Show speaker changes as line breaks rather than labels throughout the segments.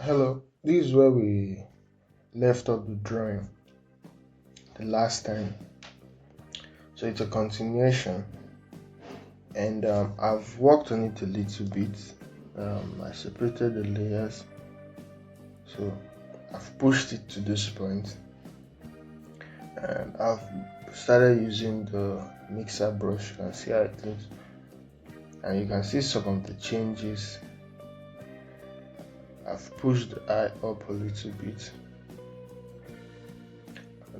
Hello, this is where we left off the drawing the last time. So it's a continuation, and I've worked on it a little bit. I separated the layers, so I've pushed it to this point, and I've started using the mixer brush. You can see how it looks, and you can see some of the changes. I've pushed the eye up a little bit.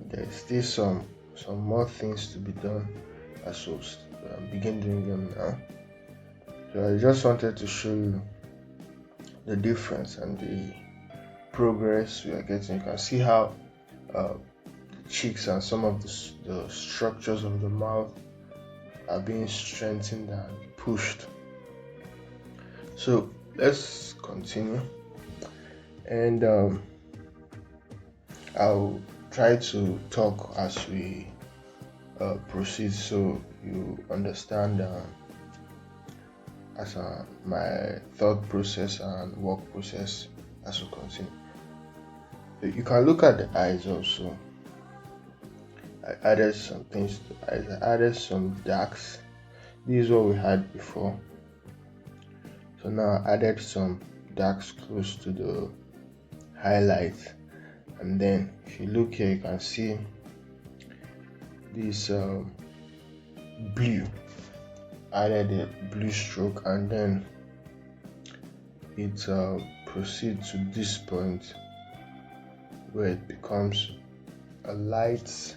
There's still some more things to be done. I will begin doing them now. So I just wanted to show you the difference and the progress we are getting. You can see how the cheeks and some of the structures of the mouth are being strengthened and pushed. So let's continue, and I'll try to talk as we proceed, so you understand my thought process and work process as we continue. So you can look at the eyes also. I added some things to the eyes. I added some darks. This is what we had before. So now I added some darks close to the highlights. And then if you look here, you can see this blue. Added a blue stroke, and then it proceeds to this point where it becomes a light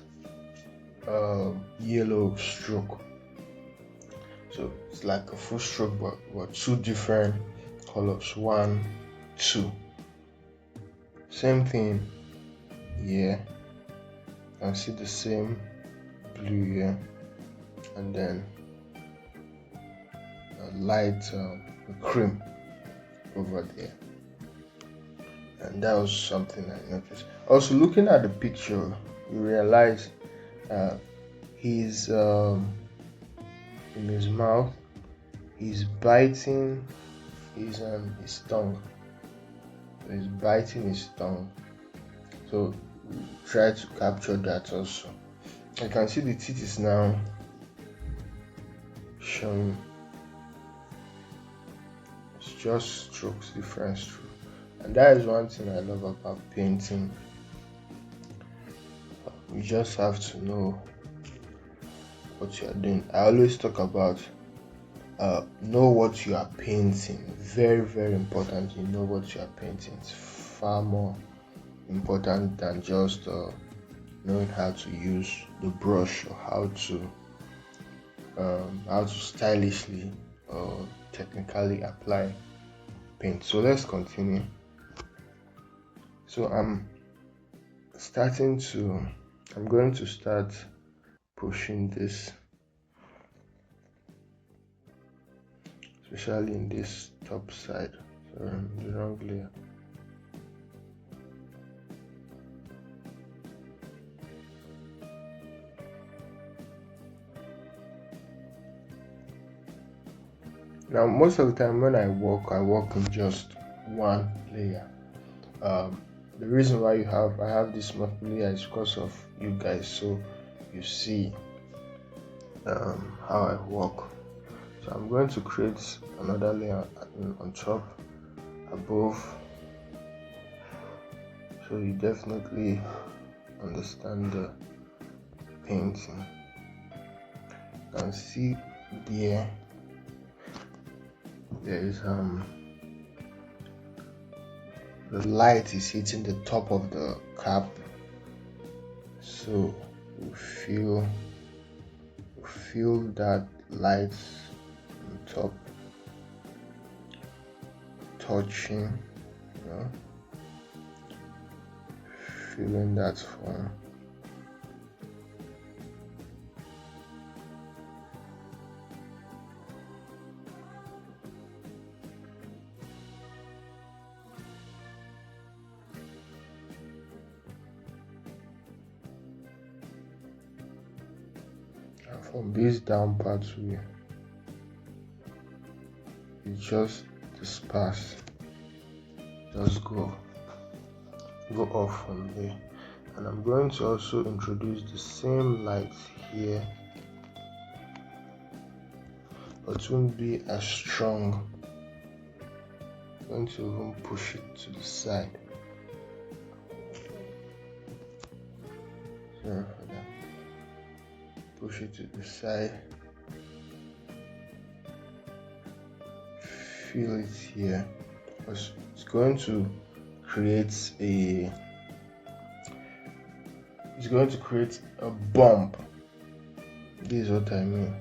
yellow stroke. So it's like a full stroke, but two different colors. 1, 2. Same thing here. You can see the same blue here, and then a light cream over there. And that was something I noticed. Also, looking at the picture, you realize he's in his mouth, he's biting his tongue. So he's biting his tongue. So try to capture that also. I can see the teeth is now showing. It's just strokes, different strokes. And that is one thing I love about painting. You just have to know what you are doing. I always talk about know what you are painting. Very, very important. You know what you are painting. It's far more important than just knowing how to use the brush or how to stylishly or technically apply paint. So let's continue. So I'm going to start pushing this, especially in this top side. Sorry, the wrong layer. Now, most of the time when I work in just one layer. The reason why I have this multiple layer is because of you guys, so you see how I work. So I'm going to create another layer on top, above, so you definitely understand the painting. You can see there is the light is hitting the top of the cap, so you feel that light on top touching, feeling that form. From this down part it's just disperse. just go off from there. And I'm going to also introduce the same light here, but it won't be as strong. I'm going to even push it to the side. Sorry for that. Push it to the side. Feel it here, because it's going to create a bump. This is what I mean.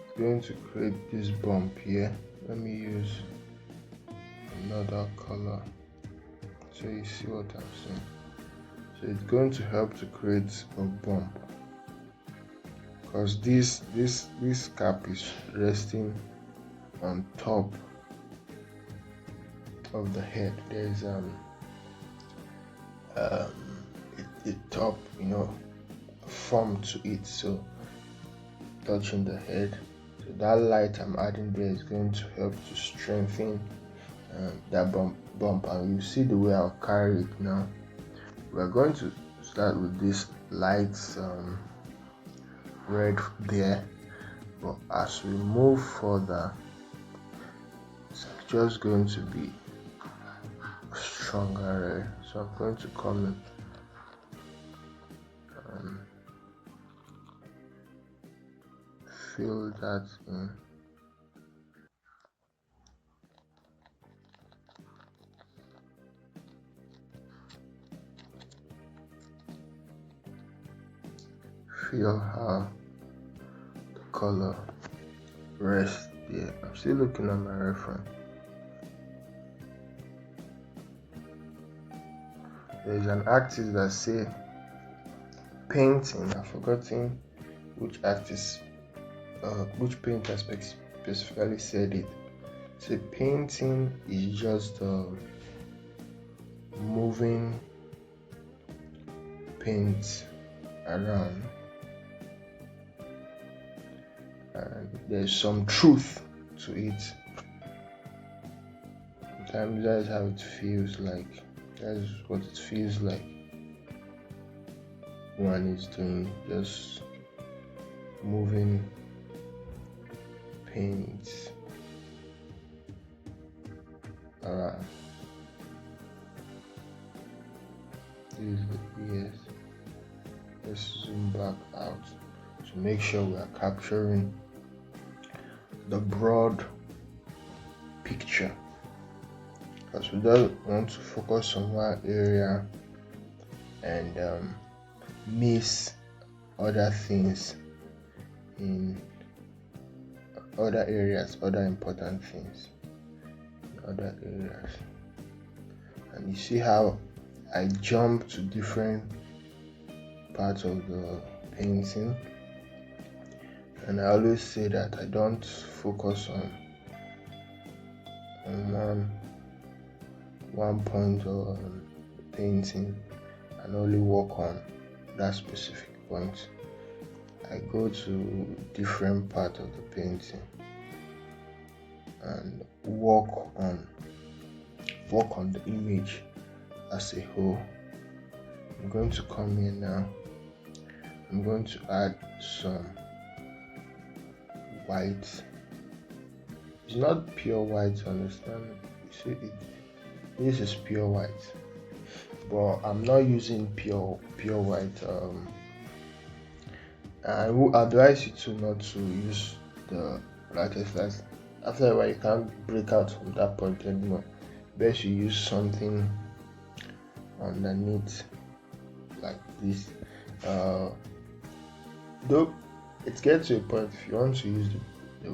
It's going to create this bump here. Let me use another color so you see what I'm saying. So it's going to help to create a bump, because this cap is resting on top of the head. There's a top, form to it, so touching the head. So that light I'm adding there is going to help to strengthen that bump, and you see the way I'll carry it now. We're going to start with this light red there, but as we move further, it's just going to be stronger red. So I'm going to come in and fill that in. Feel how the color rests there. I'm still looking at my reference. There's an artist that say painting. I've forgotten which artist, which painter specifically said it. So painting is just moving paint around, and there's some truth to it. Sometimes that's how it feels like. That's what it feels like one is doing, just moving paints around. Yes. Let's zoom back out to make sure we are capturing the broad picture, because we don't want to focus on one area and miss other things in other areas, other important things in other areas. And you see how I jump to different parts of the painting, and I always say that I don't focus on one point of painting and only work on that specific point. I go to different part of the painting and work on the image as a whole. I'm going to come in now. I'm going to add some white. It's not pure white, understand? You see it. This is pure white, but I'm not using pure white. I will advise you to not to use the lightest light. After a while, you can't break out from that point anymore. Best you use something underneath like this. Though it gets to a point, if you want to use the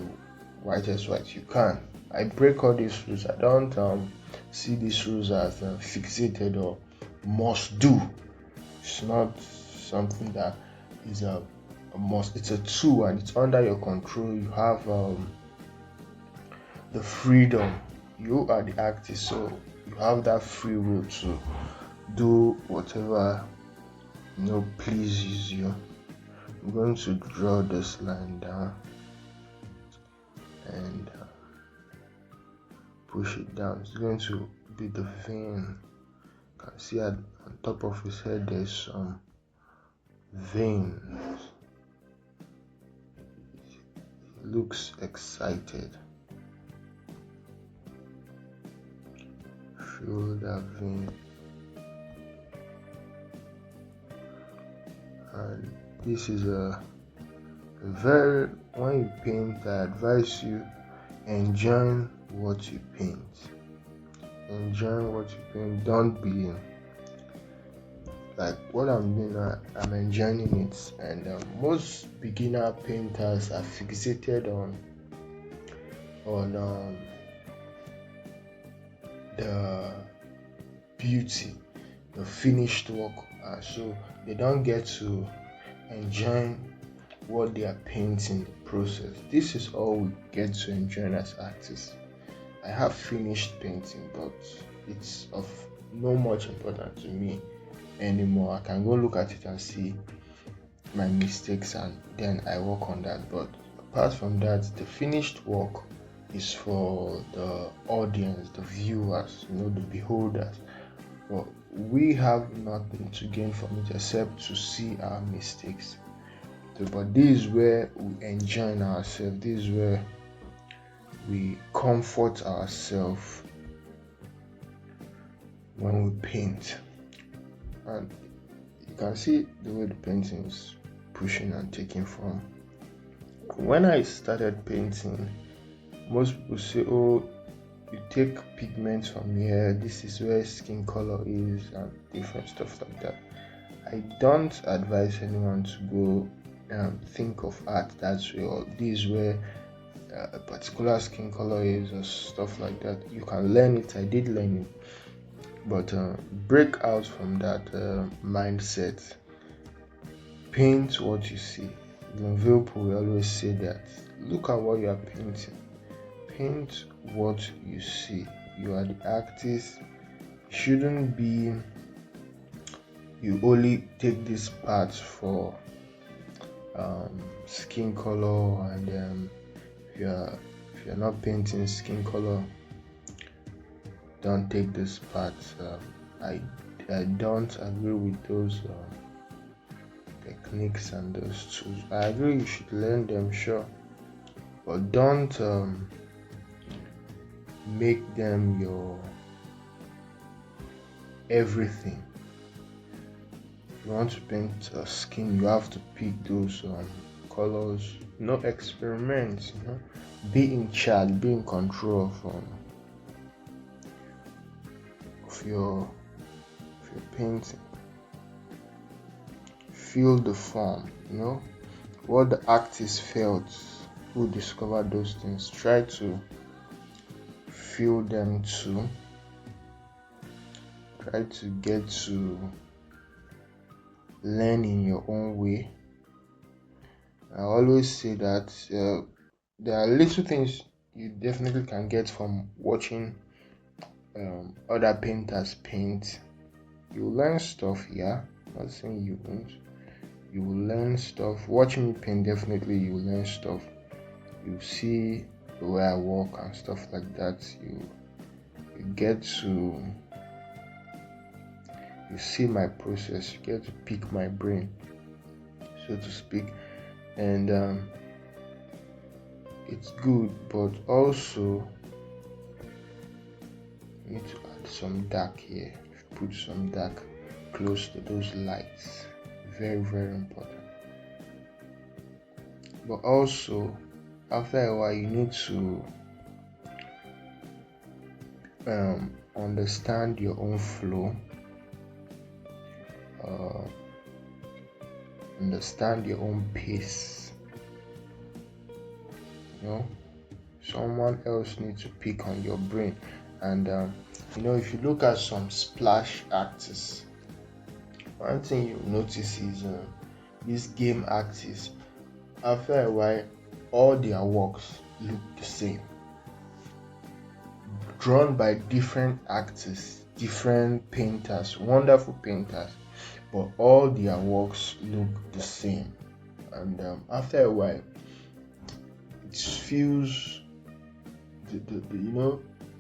whitest white, you can. I break all these rules. I don't see these rules as fixated or must do. It's not something that is a must. It's a tool and it's under your control. You have the freedom. You are the artist, so you have that free will to do whatever pleases you. I'm going to draw this line down and push it down, it's going to be the vein. You can see on top of his head there's some veins. He looks excited. Feel that vein. And this is a very, when you paint, I advise you enjoy what you paint. Enjoy what you paint. Don't be like what I'm doing now. I'm enjoying it, and most beginner painters are fixated on the beauty, the finished work, so they don't get to enjoy what they are painting, the process. This is all we get to enjoy as artists. I have finished painting, but it's of no much importance to me anymore. I can go look at it and see my mistakes, and then I work on that. But apart from that, the finished work is for the audience, the viewers, the beholders. But we have nothing to gain from it except to see our mistakes. So, but this is where we enjoy ourselves. This is where we comfort ourselves when we paint. And you can see the way the painting is pushing and taking form. When I started painting, most people say, oh, you take pigments from here, this is where skin color is, and different stuff like that. I don't advise anyone to go think of art that way, or this is where a particular skin color is, or stuff like that. You can learn it. I did learn it, but break out from that mindset. Paint what you see. Vilpo will always say that. Look at what you are painting. Paint what you see. You are the artist. It shouldn't be you only take this part for skin color, and if you're not painting skin color, don't take this part. I don't agree with those techniques and those tools. I agree you should learn them, sure, but don't make them your everything. If you want to paint skin, you have to pick those colors. No experiments. Be in charge. Be in control of your painting. Feel the form. What the artist felt, who discovered those things. Try to feel them too. Try to get to learn in your own way. I always say that there are little things you definitely can get from watching other painters paint. You learn stuff, yeah. I'm not saying you won't. You will learn stuff. Watching me paint, definitely you will learn stuff. You see the way I work and stuff like that. You get to see my process. You get to pick my brain, so to speak, and it's good. But also, you need to add some dark here. Put some dark close to those lights. Very, very important. But also, after a while, you need to understand your own flow, understand your own pace. Someone else needs to pick on your brain. And if you look at some splash artists, one thing you notice is these game artists, after a while, all their works look the same, drawn by different artists, different painters, wonderful painters, but all their works look the same. And after a while, it feels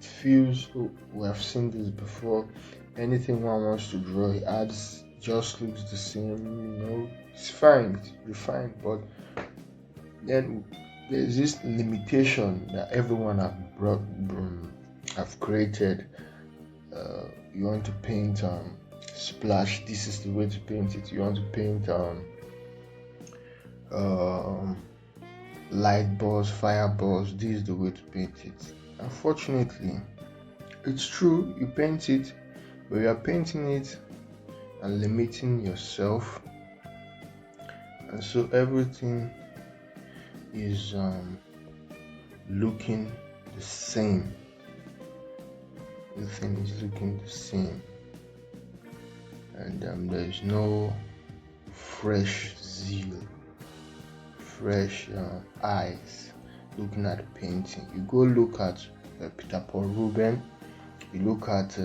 feels, oh, we have seen this before. Anything one wants to draw, it adds, just looks the same. It's fine, it's refined, but then there's this limitation that everyone have created. You want to paint splash, this is the way to paint it. You want to paint light balls, fire balls, this is the way to paint it. Unfortunately, it's true, you paint it, but you are painting it and limiting yourself, and so everything is looking the same. Everything is looking the same, and there is no fresh zeal, fresh eyes looking at the painting. You go look at Peter Paul Rubens, you look at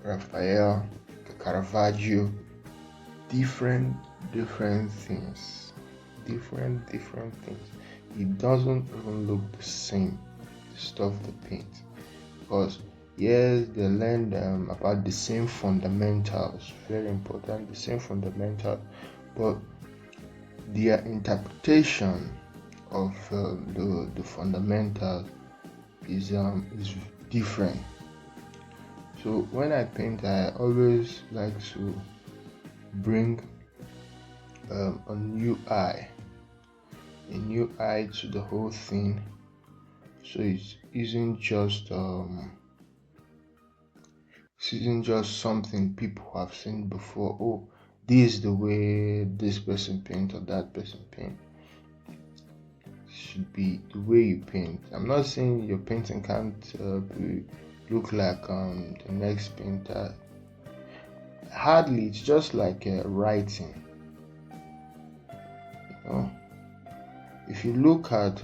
Raphael, Caravaggio, different things, different things. It doesn't even look the same, the stuff they paint, because yes, they learned about the same fundamentals, very important, the same fundamentals, but their interpretation of the fundamentals is different. So when I paint, I always like to bring a new eye to the whole thing, so it isn't just something people have seen before. Oh, this is the way this person paint or that person paint. It should be the way you paint. I'm not saying your painting can't look like the next painter. Hardly. It's just like writing. If you look at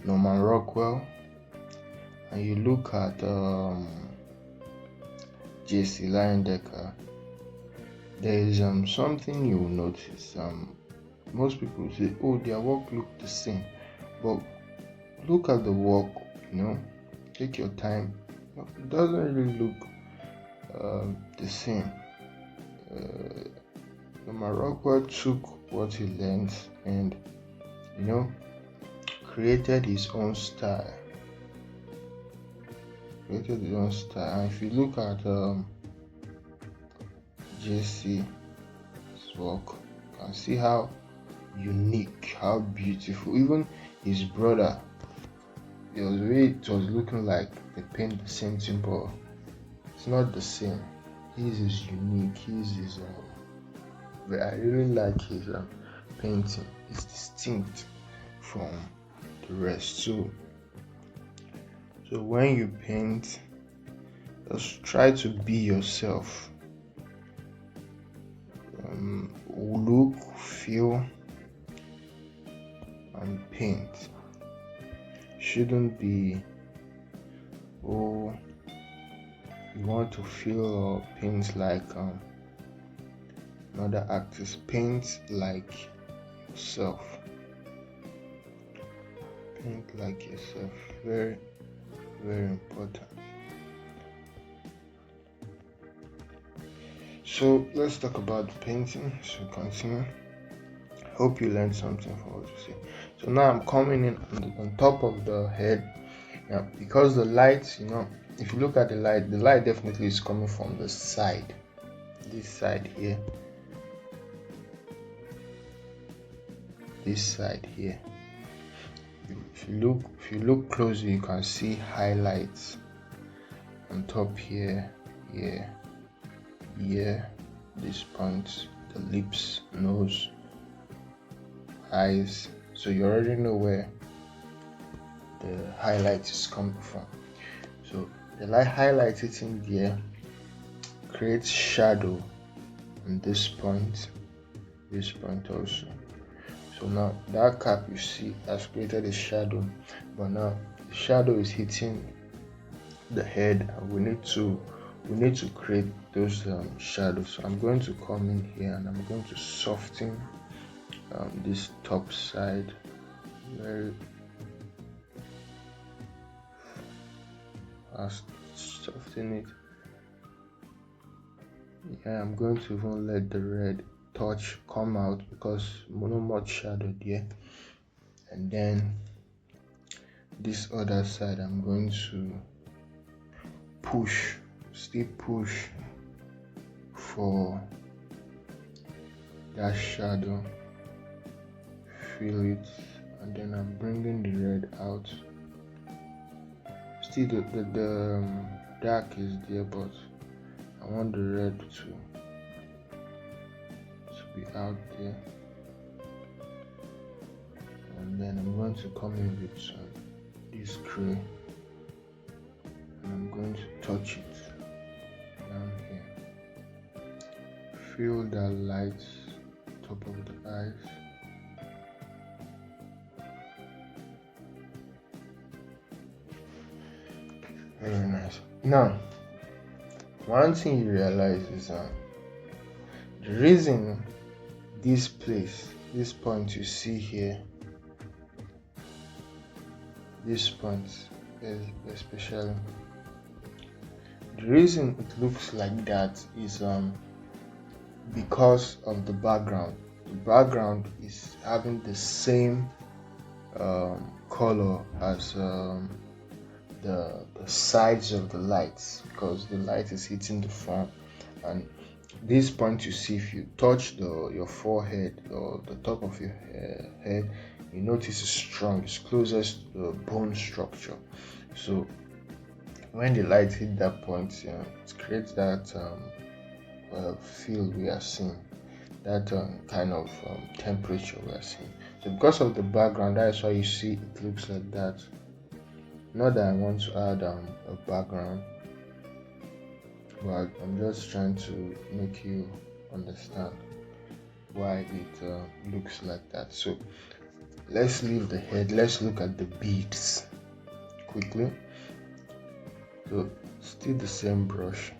Norman Rockwell and you look at J.C. Leyendecker, there is something you will notice. Most people say, oh, their work look the same, but look at the work. Take your time. It doesn't really look the same. Norman Rockwell took what he learned and created his own style. And if you look at JC's work, you can see how unique, how beautiful. Even his brother, the way it was looking like they paint the same thing, but it's not the same. His is unique. But I really like his painting. It's distinct from the rest. So when you paint, just try to be yourself. Look, feel, and paint. Shouldn't be, oh, you want to feel or paint like another artist. Paint like yourself. Paint like yourself. Very, very important. So let's talk about the painting. So continue. Hope you learned something from what you see. So now I'm coming in on top of the head. Now, because the light, if you look at the light definitely is coming from the side. This side here. This side here. If you look closely, you can see highlights on top here, these points, the lips, nose, eyes. So you already know where the highlight is coming from. So the light highlighted in there creates shadow on this point also. So now that cap you see has created a shadow, but now the shadow is hitting the head, and we need to create those shadows. So I'm going to come in here and I'm going to soften this top side very I'll soften it. Yeah, I'm going to even let the red touch come out because not much shadow there. And then this other side I'm going to still push for that shadow, fill it, and then I'm bringing the red out. Still the dark is there, but I want the red to be out there. And then I'm going to come in with this gray, and I'm going to touch it down here. Feel that light top of the eyes. Very nice. Now, one thing you realize is the reason this point you see here, this point especially, the reason it looks like that is because of the background. The background is having the same color as the sides of the lights, because the light is hitting the front. And this point you see, if you touch your forehead or the top of your head, you notice it's strong, it's closest to the bone structure. So when the light hit that point, it creates that feel we are seeing, that kind of temperature we are seeing. So because of the background, that's why you see it looks like that. Not that I want to add a background, but I'm just trying to make you understand why it looks like that. So let's leave the head, let's look at the beads quickly. So still the same brush.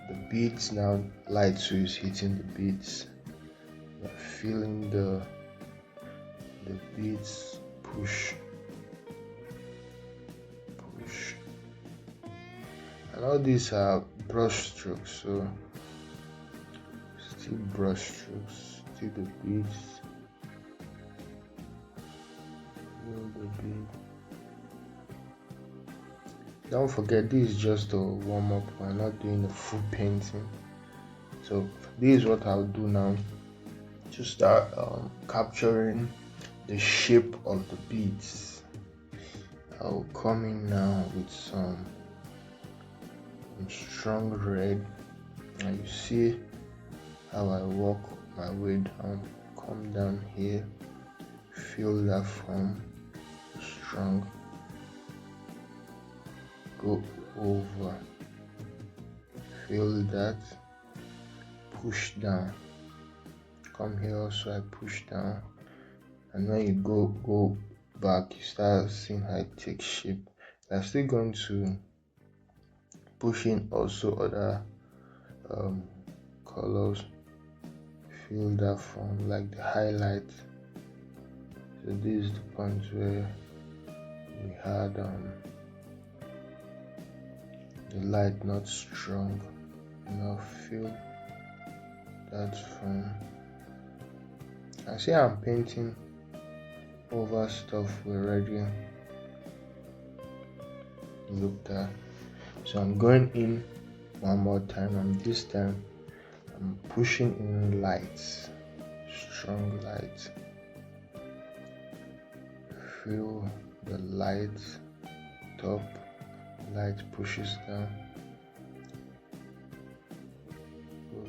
The beads now, light so is hitting the beads. You're feeling the beads push. And all these are brush strokes, so still brush strokes, still the beads. Feel the bead. Don't forget, this is just a warm-up. We're not doing a full painting. So this is what I'll do now to start capturing the shape of the beads. I'll come in now with some strong red, and you see how I walk my way down, come down here, feel that form, strong, go over, feel that, push down, come here also, I push down, and when you go back, you start seeing how it takes shape. I'm still going to push in also other colors, feel that form, like the highlight. So this is the point where we had the light not strong enough. Feel that form. I see I'm painting over stuff we already looked at. So I'm going in one more time, and this time I'm pushing in lights, strong light. Feel the light top, light pushes down,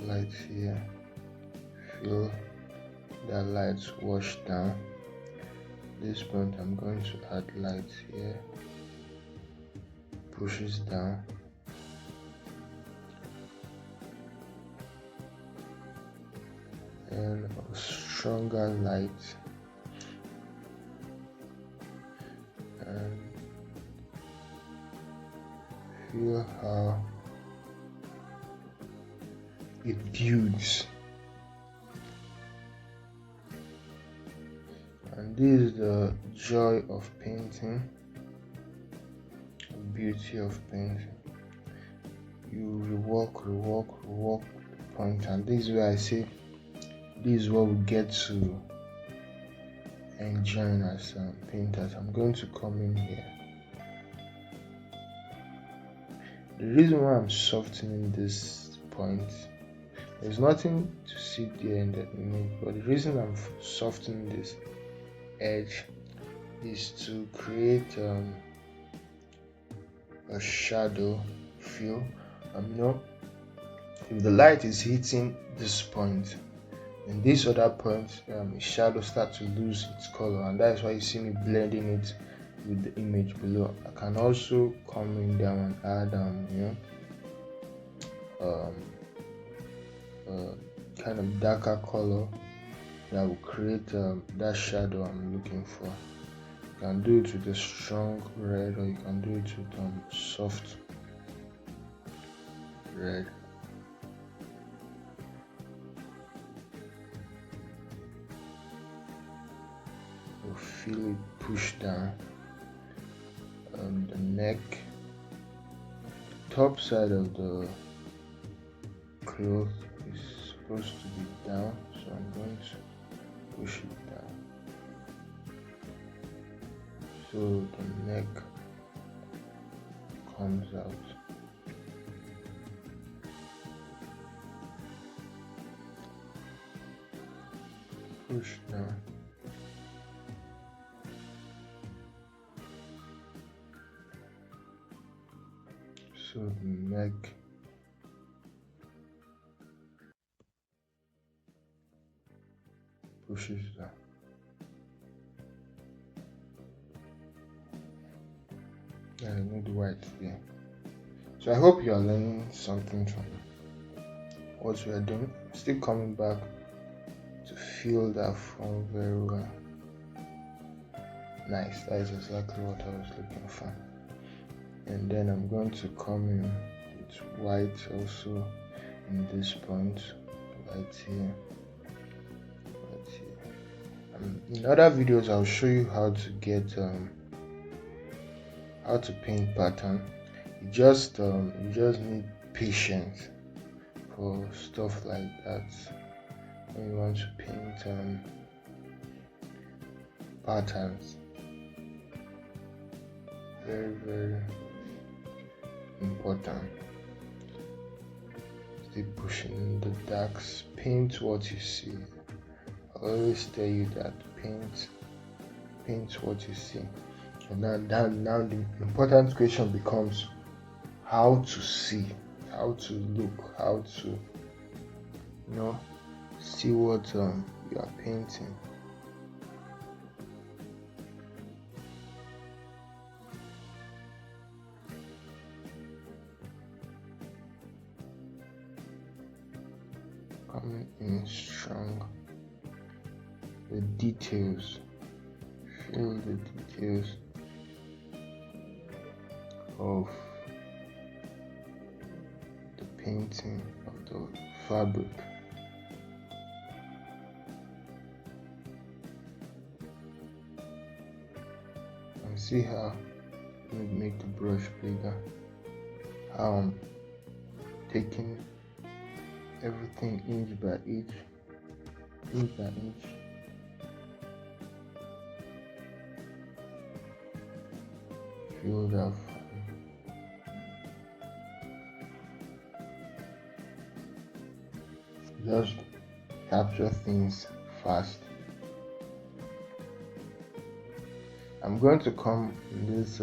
light here, feel that light wash down. This point I'm going to add light here, pushes down, and a stronger light, and feel how it builds. And this is the joy of painting. beauty of painting. You rework the point, and this is where I say this is what we get to enjoy as painters. I'm going to come in here. The reason why I'm softening this point, there's nothing to see there in the image, but the reason I'm softening this edge is to create a shadow feel. If the light is hitting this point, and this other point, shadow start to lose its color, and that's why you see me blending it with the image below. I can also come in down and add kind of darker color that will create that shadow I'm looking for. You can do it with a strong red, or you can do it with soft red. You feel it push down on the neck, top side of the cloth is supposed to be down, so I'm going to push it down so the neck comes out. Push down. So the neck pushes down. I need white there. So I hope you are learning something from what we are doing. Still coming back to feel that form very well. Nice, that is exactly what I was looking for. And then I'm going to come in with white also in this point, right here, right here. In other videos I'll show you how to get how to paint pattern. You just need patience for stuff like that when you want to paint patterns. Very, very important. Stay pushing the darks. Paint what you see. I always tell you that paint what you see. And now the important question becomes how to see, how to look, how to see what you are painting. Coming in strong. The details. Feel the details of the painting of the fabric. And see how you make the brush bigger. How I'm taking everything inch by inch. Feel that. Just capture things fast. I'm going to come in this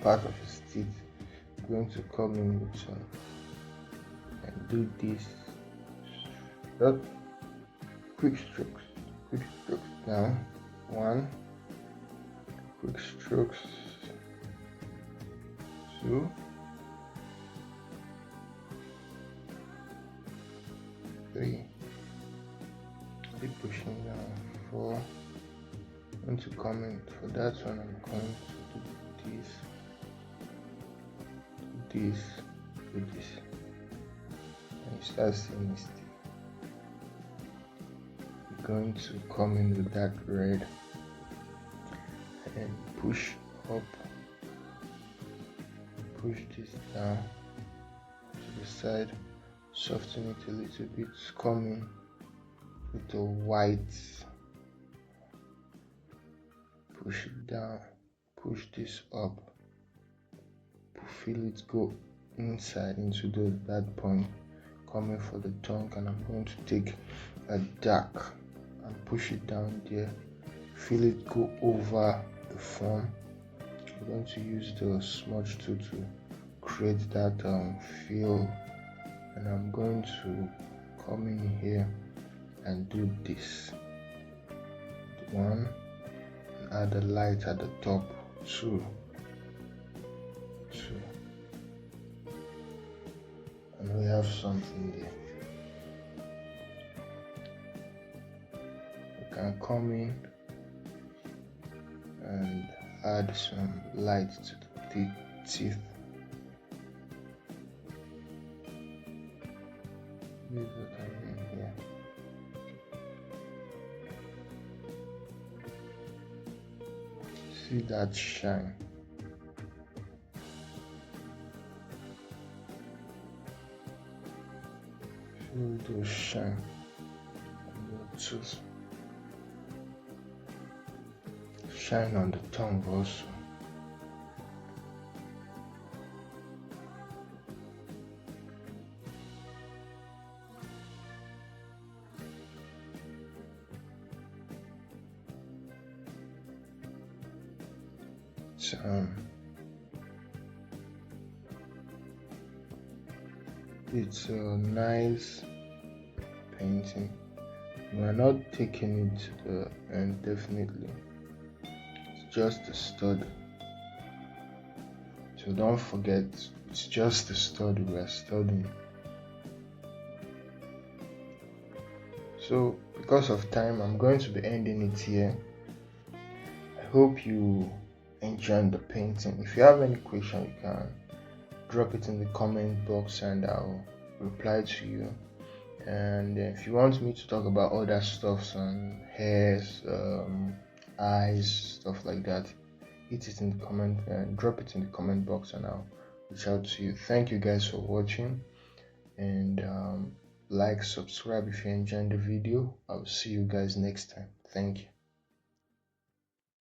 part of his teeth. I'm going to come in with and do this. Just quick strokes down. 1, quick strokes, 2, 3, keep pushing down. 4, I'm going to comment for that one. I'm going to do this, and you start seeing this. Going to come in with that red and push up push this down to the side, soften it a little bit, come in with the white, push it down, push this up, feel it go inside into that point, coming for the tongue, and I'm going to take a dark and push it down there, feel it go over the form. I'm going to use the smudge tool to create that feel, and I'm going to come in here and do this one, and add the light at the top, two, and we have something there. We can come in and add some light to the teeth. This is what I mean here. See that shine. Feel those shine on your tooth. Shine on the tongue also. It's a nice painting. We are not taking it to the end, definitely. It's just a stud. So don't forget, it's just a stud we are studying. So because of time, I'm going to be ending it here. I hope you enjoyed the painting. If you have any question, you can drop it in the comment box and I'll reply to you. And if you want me to talk about other stuffs on hairs, eyes, stuff like that, hit it in the comment and drop it in the comment box and I'll reach out to you. Thank you guys for watching, and like, subscribe if you enjoyed the video. I'll see you guys next time. Thank you.